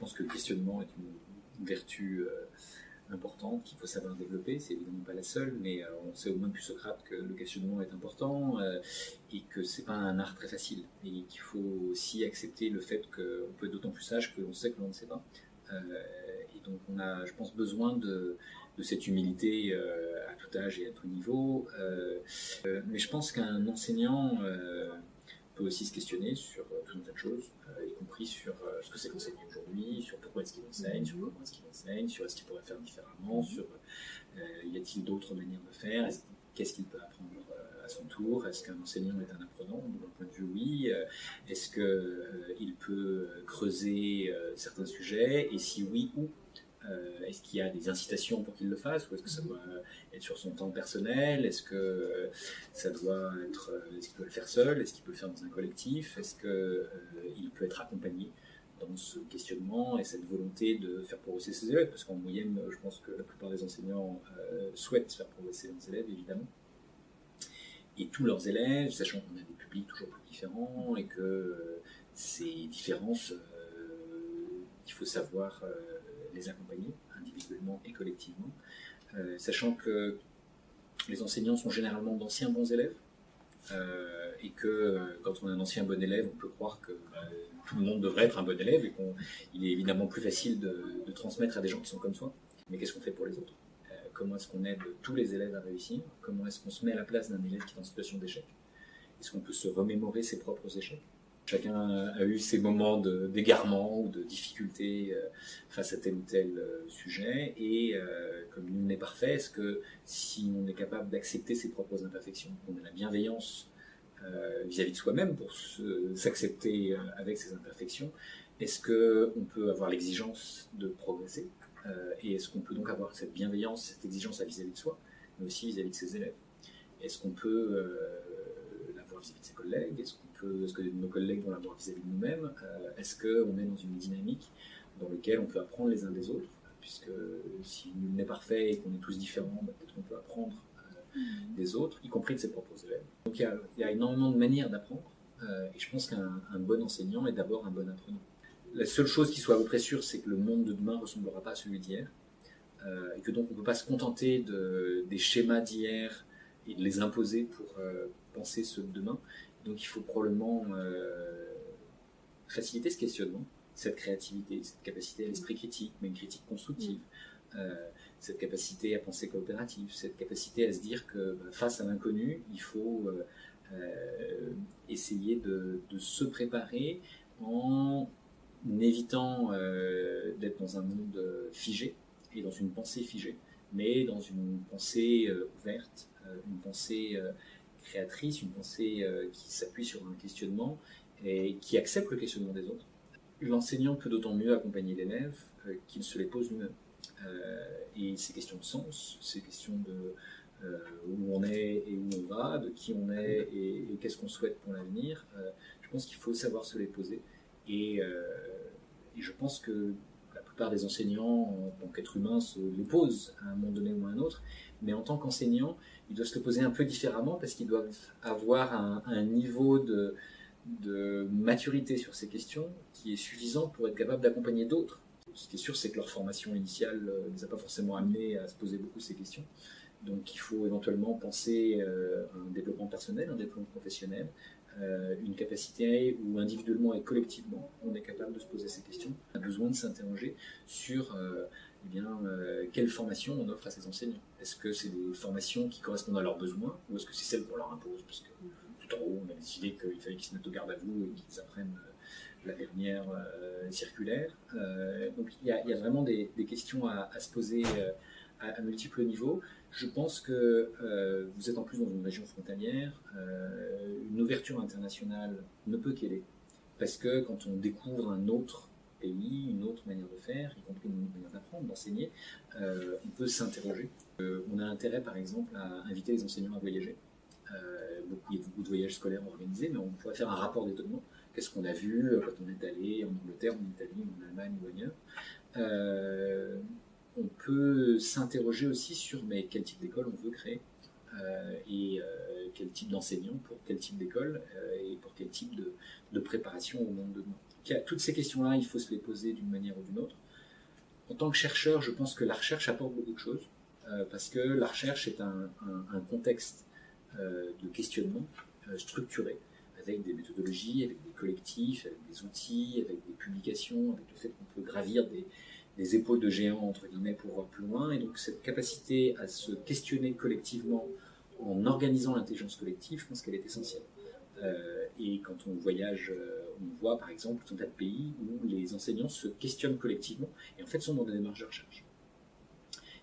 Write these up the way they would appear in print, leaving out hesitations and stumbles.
pense que le questionnement est une vertu importante qu'il faut savoir développer. C'est évidemment pas la seule, mais on sait au moins depuis Socrate que le questionnement est important et que c'est pas un art très facile. Et qu'il faut aussi accepter le fait qu'on peut être d'autant plus sage que l'on sait que l'on ne sait pas. Et donc on a, je pense, besoin de cette humilité à tout âge et à tout niveau. Mais je pense qu'un enseignant peut aussi se questionner sur tout un tas de choses, y compris sur ce que c'est qu'enseigner aujourd'hui, sur pourquoi est-ce qu'il enseigne, sur comment est-ce qu'il enseigne, sur est-ce qu'il pourrait faire différemment, sur y a-t-il d'autres manières de faire, qu'est-ce qu'il peut apprendre à son tour, est-ce qu'un enseignant est un apprenant, de mon point de vue oui, est-ce qu'il peut creuser certains sujets, et si oui, où est-ce qu'il y a des incitations pour qu'il le fasse, ou est-ce que ça doit être sur son temps personnel, est-ce que ça doit être, est-ce qu'il peut le faire seul, est-ce qu'il peut le faire dans un collectif, est-ce qu'il peut être accompagné dans ce questionnement et cette volonté de faire progresser ses élèves, parce qu'en moyenne, je pense que la plupart des enseignants souhaitent faire progresser leurs élèves, évidemment, et tous leurs élèves, sachant qu'on a des publics toujours plus différents et que ces différences, il faut savoir les accompagner individuellement et collectivement, sachant que les enseignants sont généralement d'anciens bons élèves et que quand on est un ancien bon élève, on peut croire que tout le monde devrait être un bon élève et qu'il est évidemment plus facile de transmettre à des gens qui sont comme soi. Mais qu'est-ce qu'on fait pour les autres? Comment est-ce qu'on aide tous les élèves à réussir? Comment est-ce qu'on se met à la place d'un élève qui est en situation d'échec? Est-ce qu'on peut se remémorer ses propres échecs? Chacun a eu ses moments d'égarement ou de difficulté face à tel ou tel sujet, et comme nul n'est parfait, est-ce que si on est capable d'accepter ses propres imperfections, qu'on a la bienveillance vis-à-vis de soi-même pour s'accepter avec ses imperfections, est-ce qu'on peut avoir l'exigence de progresser et est-ce qu'on peut donc avoir cette bienveillance, cette exigence vis-à-vis de soi, mais aussi vis-à-vis de ses élèves? Est-ce qu'on peut l'avoir vis-à-vis de ses collègues? Est-ce que nos collègues vont l'avoir vis-à-vis de nous-mêmes? Est-ce qu'on est dans une dynamique dans laquelle on peut apprendre les uns des autres? Puisque si nul n'est parfait et qu'on est tous différents, peut-être qu'on peut apprendre des autres, y compris de ses propres élèves. Donc il y a énormément de manières d'apprendre, et je pense qu'un bon enseignant est d'abord un bon apprenant. La seule chose qui soit à peu près sûre, c'est que le monde de demain ne ressemblera pas à celui d'hier, et que donc on ne peut pas se contenter des schémas d'hier et de les imposer pour penser ceux de demain. Donc il faut probablement faciliter ce questionnement, cette créativité, cette capacité à l'esprit critique, mais une critique constructive, cette capacité à penser coopérative, cette capacité à se dire que face à l'inconnu, il faut essayer de se préparer en évitant d'être dans un monde figé et dans une pensée figée, mais dans une pensée ouverte, une pensée créatrice, une pensée qui s'appuie sur un questionnement et qui accepte le questionnement des autres. L'enseignant peut d'autant mieux accompagner l'élève qu'il se les pose lui-même. Et ces questions de sens, ces questions de où on est et où on va, de qui on est et qu'est-ce qu'on souhaite pour l'avenir, je pense qu'il faut savoir se les poser. Et je pense que la plupart des enseignants, en tant qu'être humain, se les posent à un moment donné ou à un autre, mais en tant qu'enseignant, ils doivent se le poser un peu différemment parce qu'ils doivent avoir un niveau de maturité sur ces questions qui est suffisant pour être capable d'accompagner d'autres. Ce qui est sûr, c'est que leur formation initiale ne les a pas forcément amenés à se poser beaucoup ces questions. Donc il faut éventuellement penser un développement personnel, un développement professionnel, une capacité où individuellement et collectivement on est capable de se poser ces questions. On a besoin de s'interroger sur quelle formation on offre à ces enseignants. Est-ce que c'est des formations qui correspondent à leurs besoins ou est-ce que c'est celles qu'on leur impose? Parce que tout en haut, on a décidé qu'il fallait qu'ils se mettent au garde à vous et qu'ils apprennent la dernière circulaire. Donc il y a vraiment des questions à se poser à multiples niveaux. Je pense que vous êtes en plus dans une région frontalière, une ouverture internationale ne peut qu'aider, parce que quand on découvre un autre pays, une autre manière de faire, y compris une autre manière d'apprendre, d'enseigner, on peut s'interroger. On a intérêt par exemple à inviter les enseignants à voyager. Il y a beaucoup de voyages scolaires organisés, mais on pourrait faire un rapport d'étonnement. Qu'est-ce qu'on a vu quand on est allé en Angleterre, en Italie, en Allemagne ou ailleurs. On peut s'interroger aussi sur quel type d'école on veut créer et quel type d'enseignant pour quel type d'école et pour quel type de préparation au monde de demain. toutes ces questions-là, il faut se les poser d'une manière ou d'une autre. En tant que chercheur, je pense que la recherche apporte beaucoup de choses, parce que la recherche est un contexte de questionnement structuré, avec des méthodologies, avec des collectifs, avec des outils, avec des publications, avec le fait qu'on peut gravir des épaules de géants, entre guillemets, pour voir plus loin. Et donc cette capacité à se questionner collectivement en organisant l'intelligence collective, je pense qu'elle est essentielle. Et quand on voyage, on voit par exemple tout un tas de pays où les enseignants se questionnent collectivement et en fait sont dans des démarches de recherche.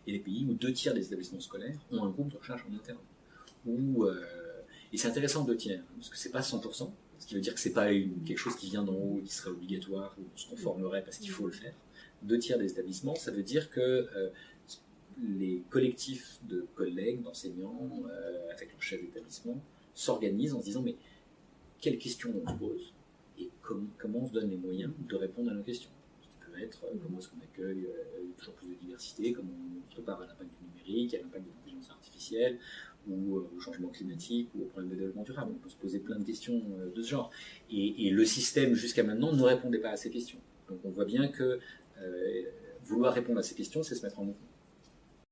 Il y a des pays où 2/3 des établissements scolaires ont un groupe de recherche en interne. Et c'est intéressant 2/3, parce que c'est pas 100%, ce qui veut dire que c'est pas quelque chose qui vient d'en haut et qui serait obligatoire ou on se conformerait parce qu'il faut le faire. 2/3 des établissements, ça veut dire que les collectifs de collègues, d'enseignants, avec leur chef d'établissement, s'organisent en se disant mais quelles questions on se pose et comment on se donne les moyens de répondre à nos questions. Ça peut être comment est-ce qu'on accueille toujours plus de diversité, comment on se prépare à l'impact du numérique, à l'impact de l'intelligence artificielle, ou au changement climatique, ou au problème de développement durable. On peut se poser plein de questions de ce genre. Et le système, jusqu'à maintenant, ne répondait pas à ces questions. Donc on voit bien que vouloir répondre à ces questions, c'est se mettre en mouvement.